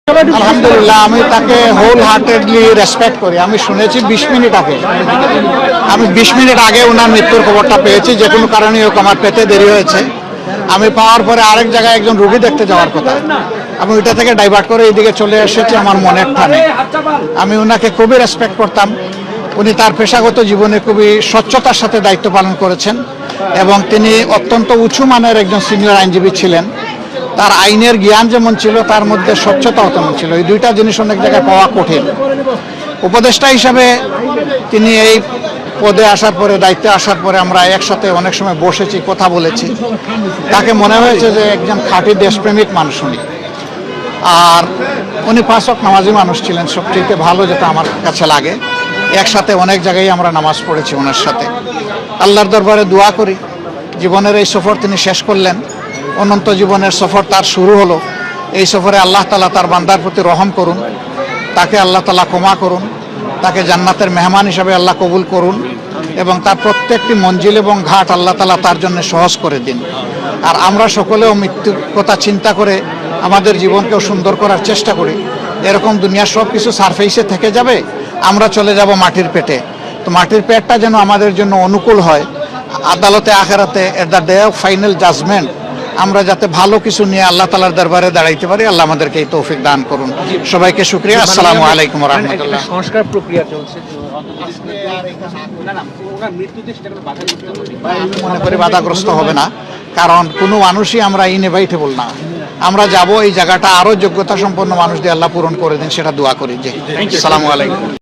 আলহামদুলিল্লাহ, আমি তাকে হোল হার্টেডলি রেসপেক্ট করি। আমি শুনেছি 20 মিনিট আগে, আমি 20 মিনিট আগে ওনার মৃত্যুর খবরটা পেয়েছি। যে কোনো কারণে হোক আমার পেতে দেরি হয়েছে। আমি পাওয়ার পরে আরেক জায়গায় একজন রোগী দেখতে যাওয়ার কথা, আমি ওইটা থেকে ডাইভার্ট করে এইদিকে চলে এসেছি আমার মনের টানে। আমি ওনাকে খুবই রেসপেক্ট করতাম। উনি তার পেশাগত জীবনে খুবই স্বচ্ছতার সাথে দায়িত্ব পালন করেছেন এবং তিনি অত্যন্ত উঁচু মানের একজন সিনিয়র আইনজীবী ছিলেন। তার আইনের জ্ঞান যেমন ছিল, তার মধ্যে স্বচ্ছতাও তেমন ছিল। এই দুইটা জিনিস অনেক জায়গায় পাওয়া কঠিন। উপদেষ্টা হিসাবে তিনি এই পদে আসার পরে, দায়িত্বে আসার পরে আমরা একসাথে অনেক সময় বসেছি, কথা বলেছি। তাকে মনে হয়েছে যে একজন খাঁটি দেশপ্রেমিক মানুষ উনি। আর উনি 5 ওয়াক্ত নামাজি মানুষ ছিলেন, সবচেয়ে ভালো যেটা আমার কাছে লাগে। একসাথে অনেক জায়গায় আমরা নামাজ পড়েছি ওনার সাথে। আল্লাহর দরবারে দোয়া করি, জীবনের এই সফর তিনি শেষ করলেন, অনন্ত জীবনের সফর তার শুরু হলো। এই সফরে আল্লাহ তাআলা তার বান্দার প্রতি রহম করুন, তাকে আল্লাহ তাআলা ক্ষমা করুন, তাকে জান্নাতের মেহমান হিসাবে আল্লাহ কবুল করুন এবং তার প্রত্যেকটি মঞ্জিল এবং ঘাট আল্লাহ তাআলা তার জন্য সহজ করে দিন। আর আমরা সকলেও মৃত্যুর কথা চিন্তা করে আমাদের জীবনকেও সুন্দর করার চেষ্টা করি। এরকম দুনিয়ার সব কিছু সারফেসে থেকে যাবে, আমরা চলে যাব মাটির পেটে। তো মাটির পেটটা যেন আমাদের জন্য অনুকূল হয়। আদালতে আখেরাতে at the day of final judgement আমরা যাতে ভালো কিছু নিয়ে আল্লাহ তাআলার দরবারে দাঁড়াইতে পারি, আল্লাহ আমাদেরকে এই তৌফিক দান করুন। সবাইকে শুকরিয়া। আসসালামু আলাইকুম ওয়া রাহমাতুল্লাহ। সংস্কার প্রক্রিয়া চলছে, মনে করি বাধাগ্রস্ত হবে না, কারণ কোনো মানুষই আমরা ইনএভাইটেবল না। আমরা যাব, এই জায়গাটা আরো যোগ্যতা সম্পন্ন মানুষ দিয়ে আল্লাহ পূরণ করে দিন, সেটা দোয়া করি। জি, আসসালামু আলাইকুম।